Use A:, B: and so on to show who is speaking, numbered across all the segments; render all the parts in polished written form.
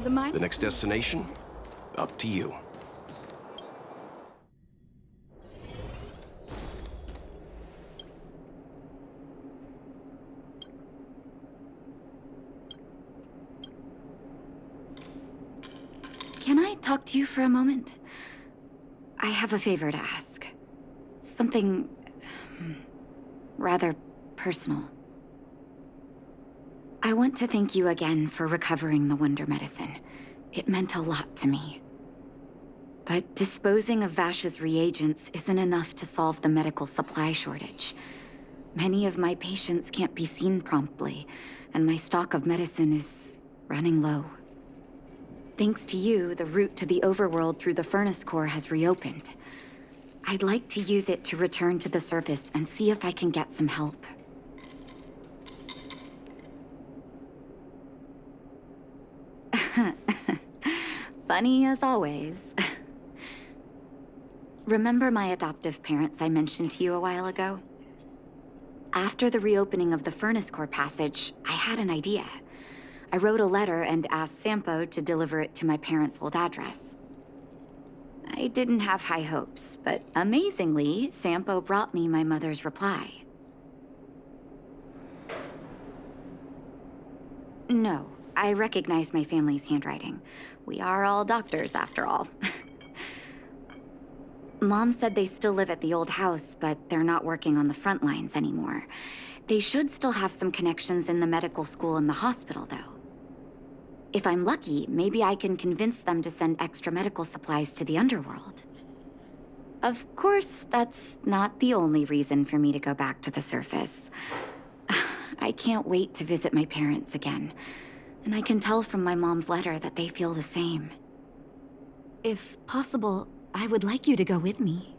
A: The next destination? Up to you.
B: Can I talk to you for a moment? I have a favor to ask. Something rather personal. I want to thank you again for recovering the Wonder Medicine. It meant a lot to me. But disposing of Vash's reagents isn't enough to solve the medical supply shortage. Many of my patients can't be seen promptly, and my stock of medicine is running low. Thanks to you, the route to the overworld through the furnace core has reopened. I'd like to use it to return to the surface and see if I can get some help. Funny as always. Remember my adoptive parents I mentioned to you a while ago? After the reopening of the furnace core passage, I had an idea. I wrote a letter and asked Sampo to deliver it to my parents' old address. I didn't have high hopes, but amazingly, Sampo brought me my mother's reply. No, I recognize my family's handwriting. We are all doctors, after all. Mom said they still live at the old house, but they're not working on the front lines anymore. They should still have some connections in the medical school and the hospital, though. If I'm lucky, maybe I can convince them to send extra medical supplies to the underworld. Of course, that's not the only reason for me to go back to the surface. I can't wait to visit my parents again, and I can tell from my mom's letter that they feel the same. If possible, I would like you to go with me.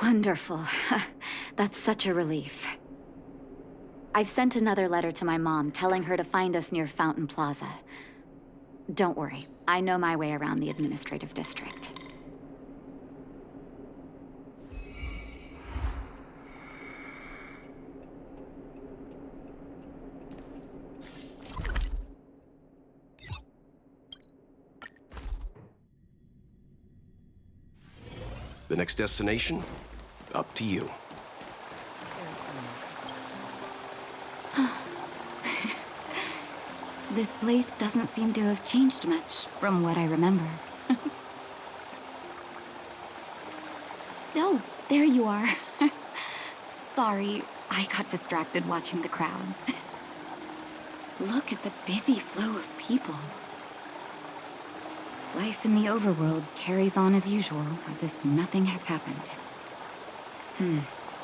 B: Wonderful. That's such a relief. I've sent another letter to my mom telling her to find us near Fountain Plaza. Don't worry, I know my way around the administrative district.
A: The next destination? Up to you.
B: This place doesn't seem to have changed much from what I remember. Oh, there you are. Sorry, I got distracted watching the crowds. Look at the busy flow of people. Life in the overworld carries on as usual, as if nothing has happened.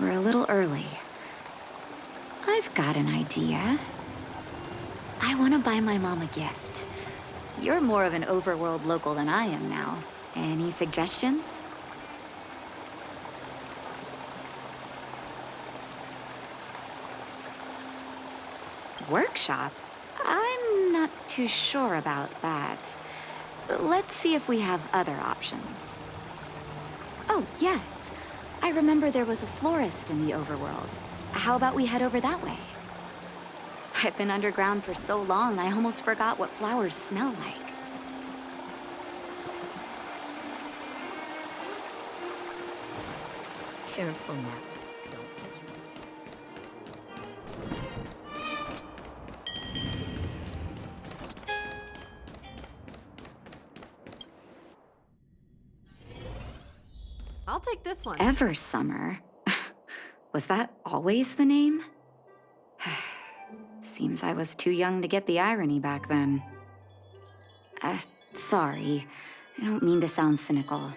B: We're a little early. I've got an idea. I want to buy my mom a gift. You're more of an overworld local than I am now. Any suggestions? Workshop? I'm not too sure about that. Let's see if we have other options. Oh, yes. I remember there was a florist in the overworld. How about we head over that way? I've been underground for so long, I almost forgot what flowers smell like.
C: Careful now.
D: I'll take this one.
B: Eversummer? Was that always the name? Seems I was too young to get the irony back then. Sorry. I don't mean to sound cynical.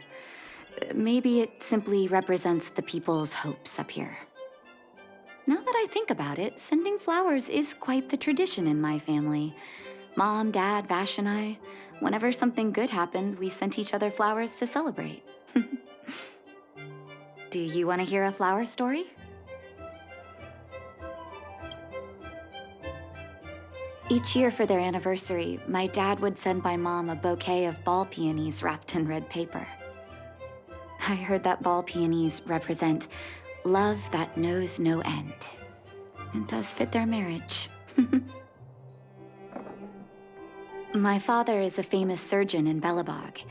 B: Maybe it simply represents the people's hopes up here. Now that I think about it, sending flowers is quite the tradition in my family. Mom, Dad, Vash, and I, whenever something good happened, we sent each other flowers to celebrate. Do you want to hear a flower story? Each year for their anniversary, my dad would send my mom a bouquet of ball peonies wrapped in red paper. I heard that ball peonies represent love that knows no end. It does fit their marriage. My father is a famous surgeon in Belobog.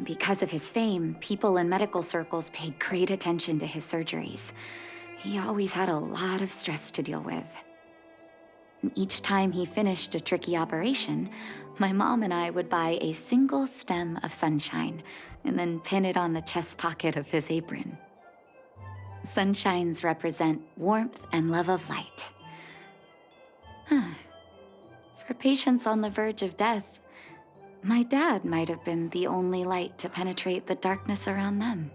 B: Because of his fame, people in medical circles paid great attention to his surgeries. He always had a lot of stress to deal with. And each time he finished a tricky operation, my mom and I would buy a single stem of sunshine and then pin it on the chest pocket of his apron. Sunshines represent warmth and love of light. For patients on the verge of death, my dad might have been the only light to penetrate the darkness around them.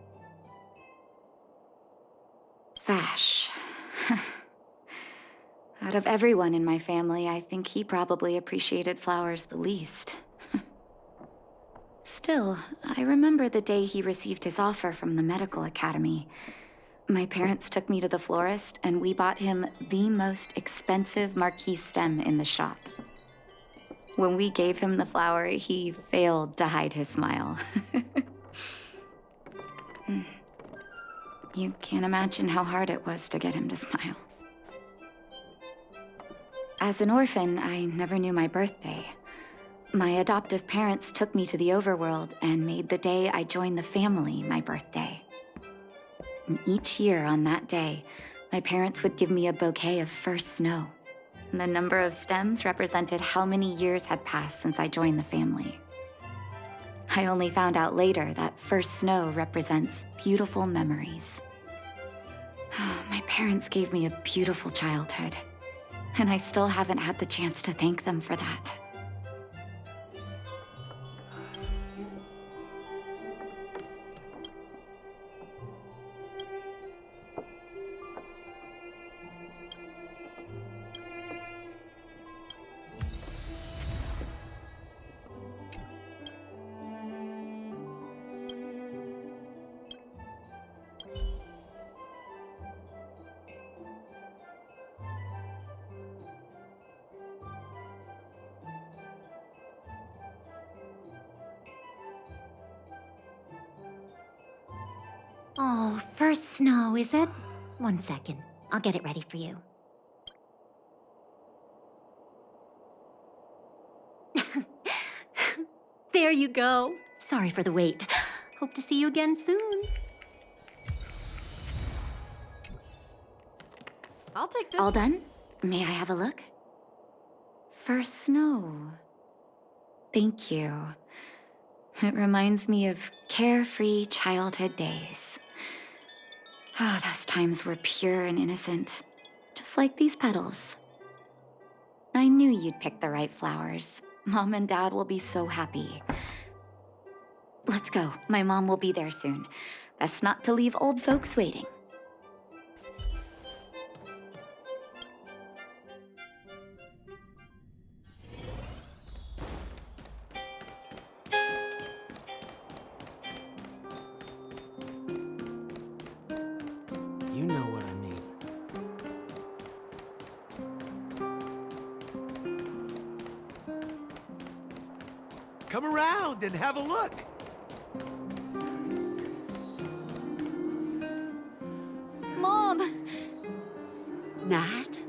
B: Vash. Out of everyone in my family, I think he probably appreciated flowers the least. Still, I remember the day he received his offer from the medical academy. My parents took me to the florist, and we bought him the most expensive marquise stem in the shop. When we gave him the flower, he failed to hide his smile. You can't imagine how hard it was to get him to smile. As an orphan, I never knew my birthday. My adoptive parents took me to the overworld and made the day I joined the family my birthday. And each year on that day, my parents would give me a bouquet of first snow. And the number of stems represented how many years had passed since I joined the family. I only found out later that first snow represents beautiful memories. My parents gave me a beautiful childhood, and I still haven't had the chance to thank them for that.
C: Oh, first snow, is it? 1 second. I'll get it ready for you. There you go. Sorry for the wait. Hope to see you again soon.
D: I'll take this
B: All
D: one.
B: done? May I have a look? First snow. Thank you. It reminds me of carefree childhood days. Ah, those times were pure and innocent, just like these petals. I knew you'd pick the right flowers. Mom and Dad will be so happy. Let's go. My mom will be there soon. Best not to leave old folks waiting.
E: You know what I mean.
F: Come around and have a look.
B: Mom!
G: Nat?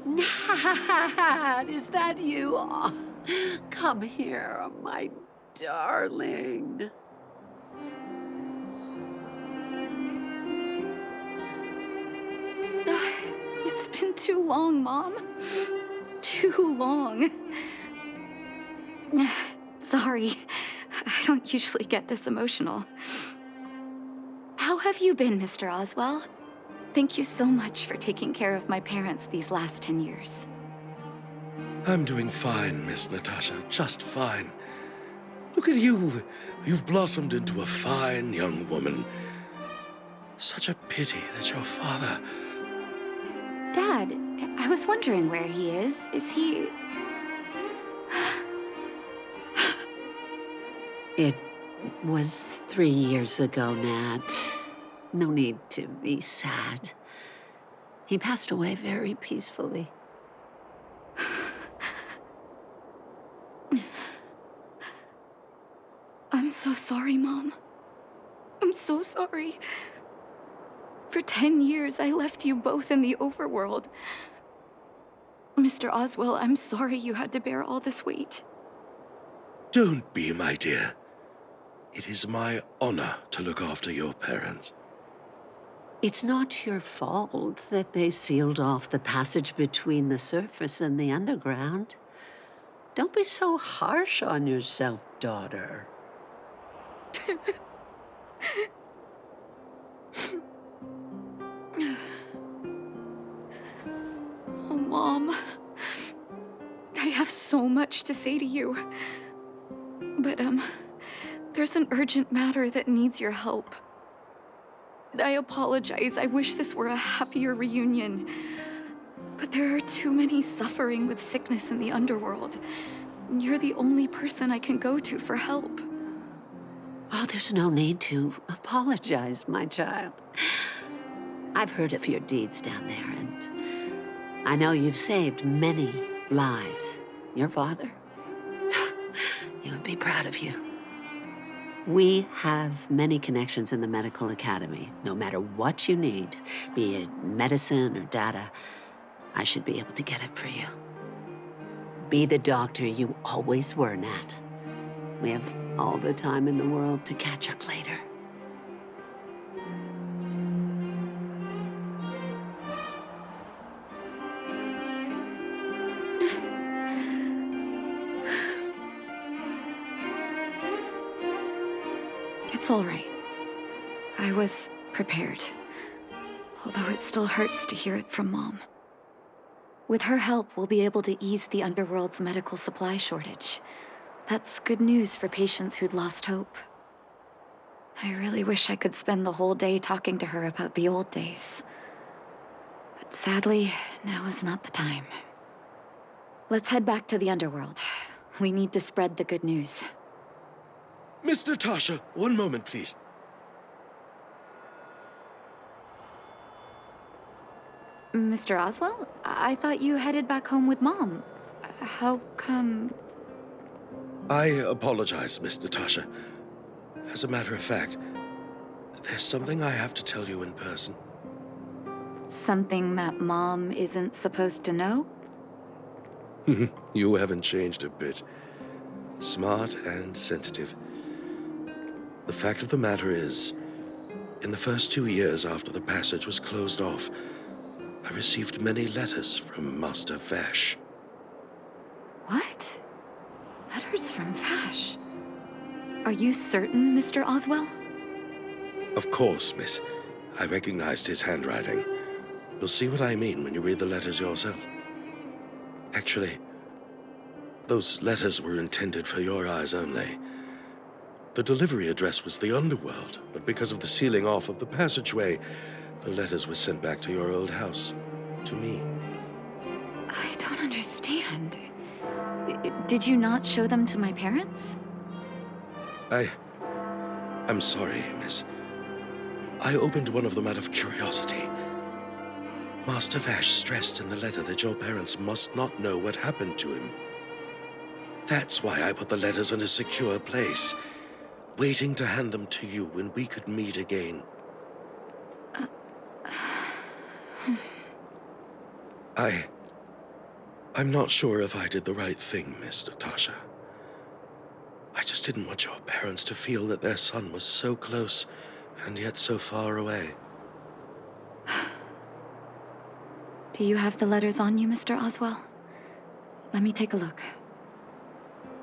G: Nat, is that you? Oh, come here, my darling.
B: It's been too long, Mom. Too long. Sorry, I don't usually get this emotional. How have you been, Mr. Oswell? Thank you so much for taking care of my parents these last 10 years.
H: I'm doing fine, Miss Natasha, just fine. Look at you. You've blossomed into a fine young woman. Such a pity that your father...
B: Dad, I was wondering where he is. Is he...
G: It was 3 years ago, Nat. No need to be sad. He passed away very peacefully.
B: I'm so sorry, Mom. I'm so sorry. For 10 years, I left you both in the overworld. Mr. Oswell, I'm sorry you had to bear all this weight.
H: Don't be, my dear. It is my honor to look after your parents.
G: It's not your fault that they sealed off the passage between the surface and the underground. Don't be so harsh on yourself, daughter.
B: Oh, Mom. I have so much to say to you. But, there's an urgent matter that needs your help. I apologize. I wish this were a happier reunion. But there are too many suffering with sickness in the underworld. You're the only person I can go to for help.
G: Oh, there's no need to apologize, my child. I've heard of your deeds down there, and I know you've saved many lives. Your father? He would be proud of you. We have many connections in the medical academy. No matter what you need, be it medicine or data, I should be able to get it for you. Be the doctor you always were, Nat. We have all the time in the world to catch up later.
B: It's all right. I was prepared. Although it still hurts to hear it from Mom. With her help, we'll be able to ease the underworld's medical supply shortage. That's good news for patients who'd lost hope. I really wish I could spend the whole day talking to her about the old days. But sadly, now is not the time. Let's head back to the underworld. We need to spread the good news.
H: Miss Natasha, one moment, please.
B: Mr. Oswell? I thought you headed back home with Mom. How come...
H: I apologize, Miss Natasha. As a matter of fact, there's something I have to tell you in person.
B: Something that Mom isn't supposed to know?
H: You haven't changed a bit. Smart and sensitive. The fact of the matter is, in the first 2 years after the passage was closed off, I received many letters from Master Vash.
B: What? Letters from Vash? Are you certain, Mr. Oswell?
H: Of course, miss. I recognized his handwriting. You'll see what I mean when you read the letters yourself. Actually, those letters were intended for your eyes only. The delivery address was the underworld, but because of the sealing off of the passageway, the letters were sent back to your old house, to me.
B: I don't understand. Did you not show them to my parents?
H: I'm sorry, miss. I opened one of them out of curiosity. Master Vash stressed in the letter that your parents must not know what happened to him. That's why I put the letters in a secure place, waiting to hand them to you when we could meet again. I'm not sure if I did the right thing, Miss Natasha. I just didn't want your parents to feel that their son was so close and yet so far away.
B: Do you have the letters on you, Mr. Oswell? Let me take a look.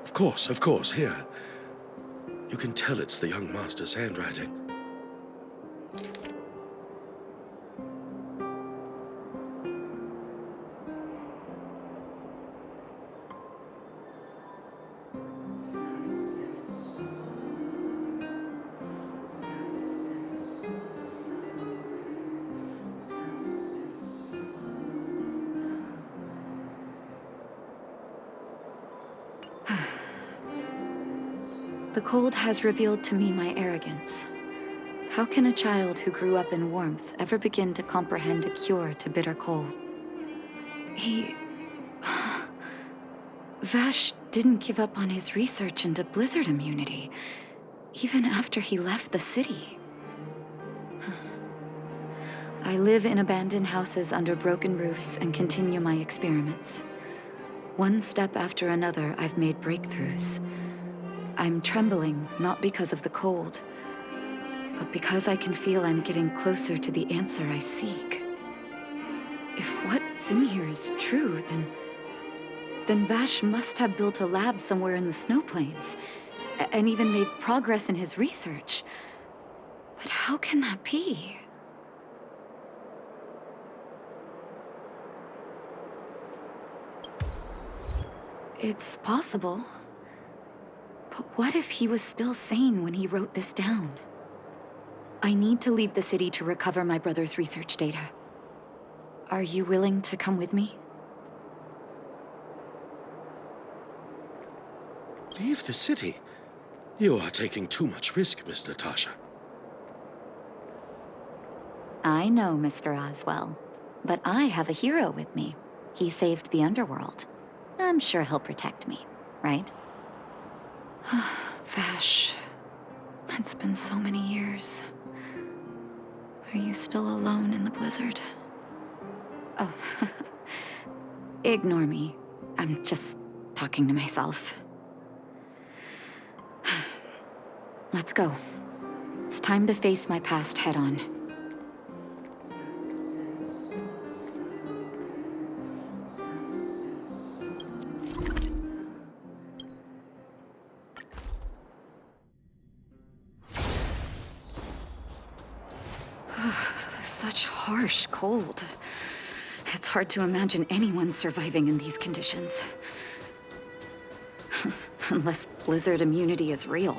H: Of course, here. You can tell it's the young master's handwriting.
B: The cold has revealed to me my arrogance. How can a child who grew up in warmth ever begin to comprehend a cure to bitter cold? Vash didn't give up on his research into blizzard immunity, even after he left the city. I live in abandoned houses under broken roofs and continue my experiments. One step after another, I've made breakthroughs. I'm trembling, not because of the cold, but because I can feel I'm getting closer to the answer I seek. If what's in here is true, then Vash must have built a lab somewhere in the snow plains, and even made progress in his research. But how can that be? It's possible. But what if he was still sane when he wrote this down? I need to leave the city to recover my brother's research data. Are you willing to come with me?
H: Leave the city? You are taking too much risk, Miss Natasha.
B: I know, Mr. Oswell. But I have a hero with me. He saved the underworld. I'm sure he'll protect me, right? Vash, it's been so many years. Are you still alone in the blizzard? Oh, ignore me. I'm just talking to myself. Let's go. It's time to face my past head-on. Such harsh cold. It's hard to imagine anyone surviving in these conditions. Unless blizzard immunity is real.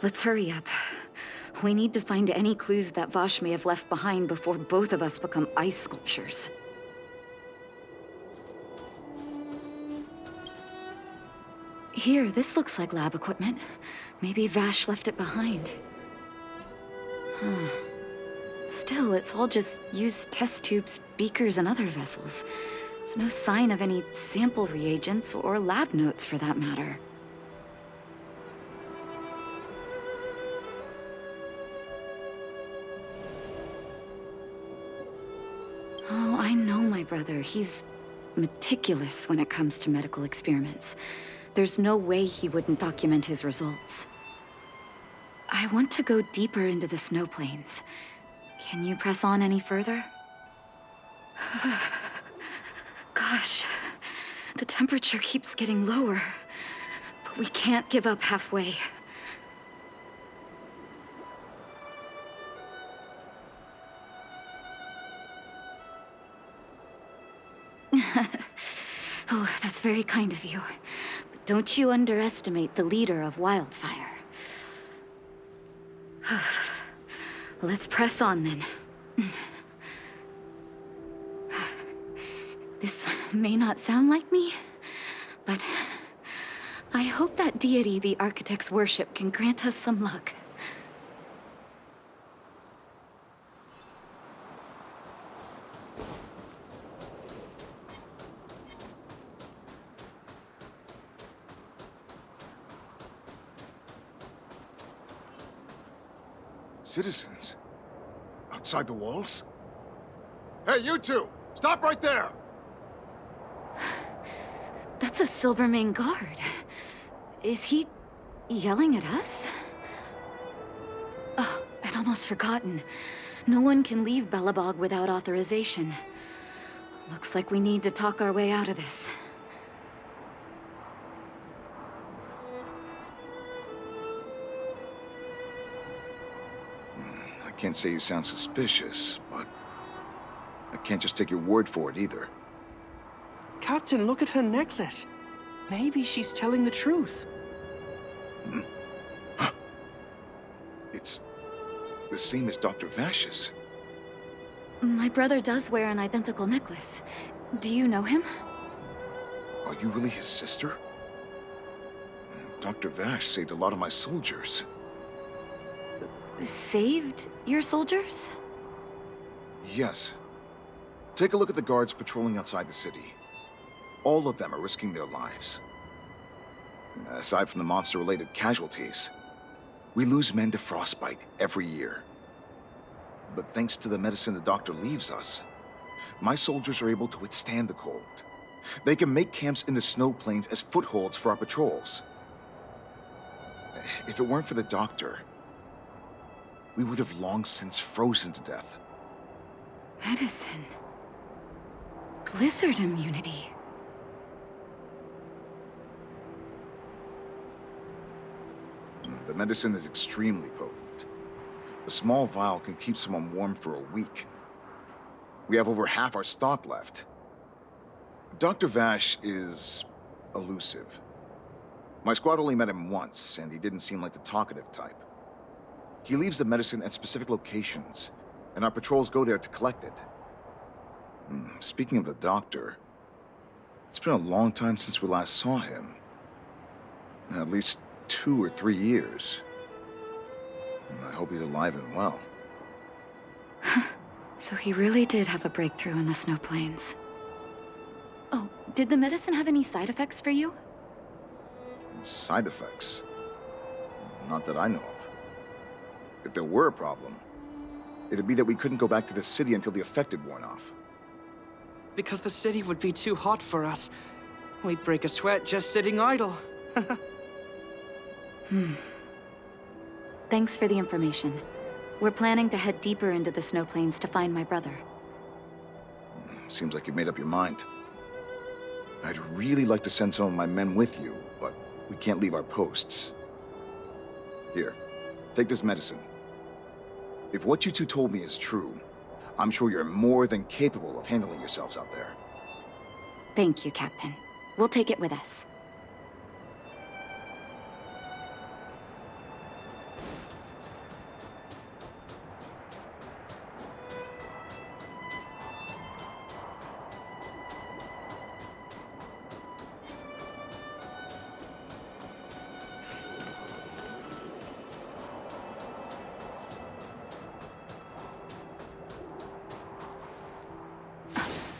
B: Let's hurry up. We need to find any clues that Vash may have left behind before both of us become ice sculptures. Here, this looks like lab equipment. Maybe Vash left it behind. Still, it's all just used test tubes, beakers, and other vessels. There's no sign of any sample reagents or lab notes for that matter. Oh, I know my brother. He's meticulous when it comes to medical experiments. There's no way he wouldn't document his results. I want to go deeper into the snow plains. Can you press on any further? Gosh, the temperature keeps getting lower, but we can't give up halfway. Oh, that's very kind of you. But don't you underestimate the leader of Wildfire. Let's press on then. This may not sound like me, but I hope that deity the architects worship can grant us some luck.
I: Citizens? Outside the walls? Hey, you two! Stop right there!
B: That's a Silvermane guard. Is he yelling at us? Oh, I'd almost forgotten. No one can leave Belobog without authorization. Looks like we need to talk our way out of this.
I: I can't say you sound suspicious, but I can't just take your word for it either.
E: Captain, look at her necklace. Maybe she's telling the truth.
I: Huh? It's the same as Dr. Vash's.
B: My brother does wear an identical necklace. Do you know him?
I: Are you really his sister? Dr. Vash saved a lot of my soldiers.
B: Saved your soldiers?
I: Yes. Take a look at the guards patrolling outside the city. All of them are risking their lives. Aside from the monster-related casualties, we lose men to frostbite every year. But thanks to the medicine the doctor leaves us, my soldiers are able to withstand the cold. They can make camps in the snow plains as footholds for our patrols. If it weren't for the doctor, we would have long since frozen to death.
B: Medicine. Blizzard immunity.
I: The medicine is extremely potent. A small vial can keep someone warm for a week. We have over half our stock left. Dr. Vash is elusive. My squad only met him once, and he didn't seem like the talkative type. He leaves the medicine at specific locations, and our patrols go there to collect it. Speaking of the doctor, it's been a long time since we last saw him. At least 2 or 3 years. I hope he's alive and well.
B: So he really did have a breakthrough in the snow plains. Oh, did the medicine have any side effects for you?
I: Side effects? Not that I know of. If there were a problem, it'd be that we couldn't go back to the city until the effect had worn off.
E: Because the city would be too hot for us. We'd break a sweat just sitting idle.
B: Thanks for the information. We're planning to head deeper into the snow plains to find my brother.
I: Seems like you've made up your mind. I'd really like to send some of my men with you, but we can't leave our posts. Here, take this medicine. If what you two told me is true, I'm sure you're more than capable of handling yourselves out there.
B: Thank you, Captain. We'll take it with us.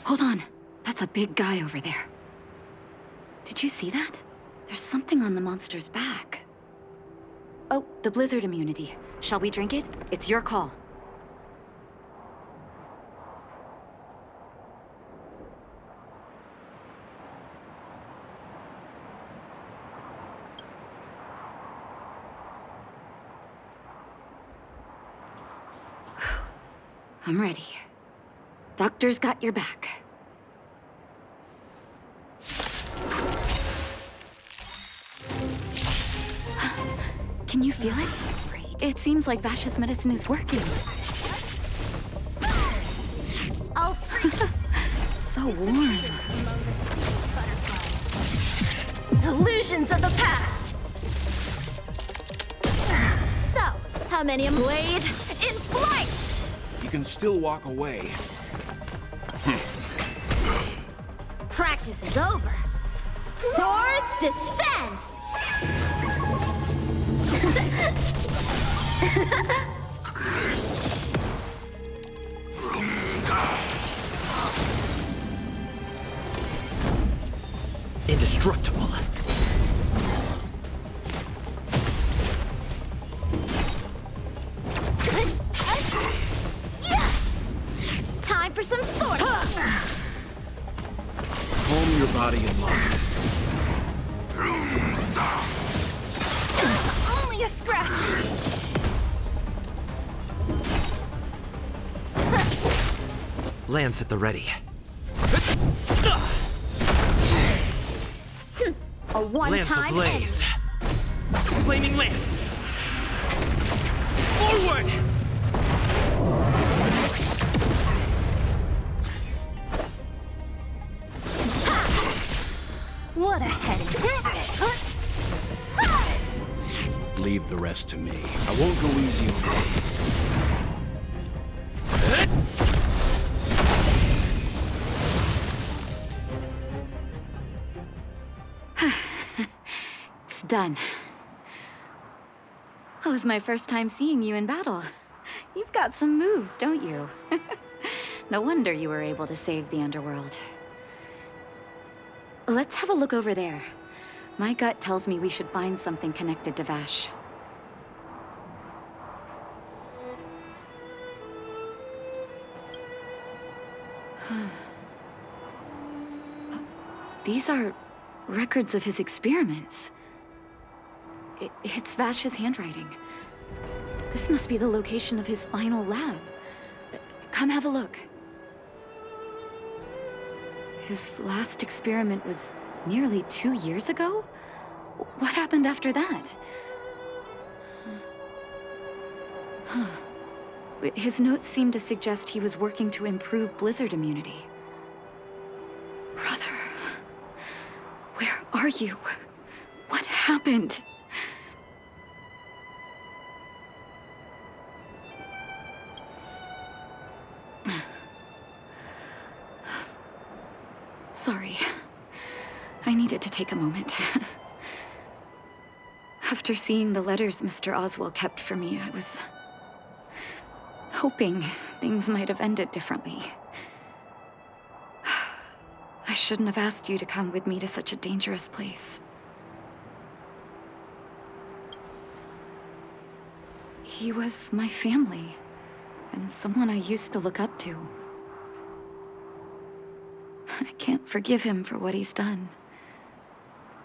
B: Hold on. That's a big guy over there. Did you see that? There's something on the monster's back. Oh, the blizzard immunity. Shall we drink it? It's your call. I'm ready. Doctor's got your back. Can you feel it? It seems like Vash's medicine is working.
C: Oh,
B: So warm.
C: illusions of the past! So, how many blade in flight?
A: You can still walk away.
C: Practice is over. Swords descend!
F: Indestructible.
C: Time for some sword!
A: Calm your body and mind.
C: Only a scratch!
F: Lance at the ready.
C: A
F: Lance
C: one-time
F: ablaze. Flaming lance. Forward!
C: What a headache!
A: Leave the rest to me. I won't go easy on you.
B: It's done. That was my first time seeing you in battle. You've got some moves, don't you? No wonder you were able to save the underworld. Let's have a look over there. My gut tells me we should find something connected to Vash. These are records of his experiments. It's Vash's handwriting. This must be the location of his final lab. Come have a look. His last experiment was nearly 2 years ago? What happened after that? His notes seem to suggest he was working to improve blizzard immunity. Brother, where are you? What happened? Sorry. I needed to take a moment. After seeing the letters Mr. Oswald kept for me, I was hoping things might have ended differently. I shouldn't have asked you to come with me to such a dangerous place. He was my family, and someone I used to look up to. I can't forgive him for what he's done.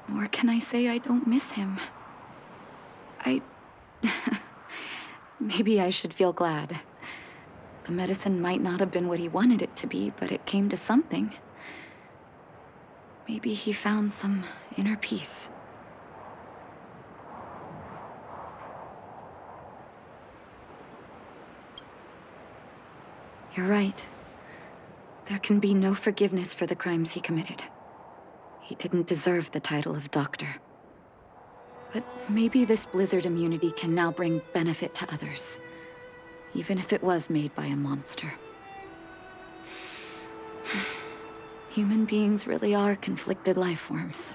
B: Nor can I say I don't miss him. Maybe I should feel glad. The medicine might not have been what he wanted it to be, but it came to something. Maybe he found some inner peace. You're right. There can be no forgiveness for the crimes he committed. He didn't deserve the title of doctor. But maybe this blizzard immunity can now bring benefit to others, even if it was made by a monster. Human beings really are conflicted life forms.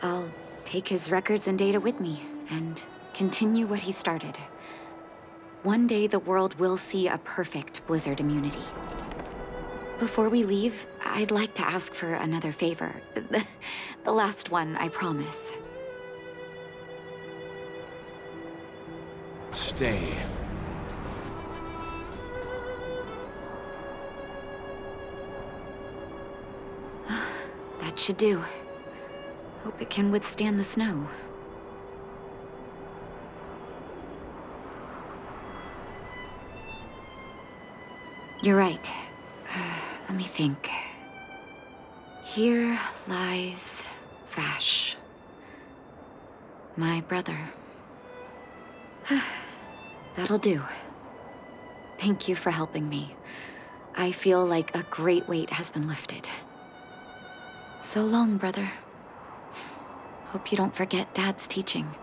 B: I'll take his records and data with me, and continue what he started. One day the world will see a perfect blizzard immunity. Before we leave, I'd like to ask for another favor. The last one, I promise.
A: Stay.
B: That should do. Hope it can withstand the snow. You're right. Let me think. Here lies Vash. My brother. That'll do. Thank you for helping me. I feel like a great weight has been lifted. So long, brother. Hope you don't forget Dad's teaching.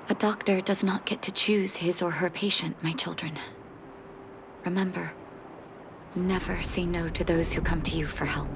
B: A doctor does not get to choose his or her patient, my children. Remember, never say no to those who come to you for help.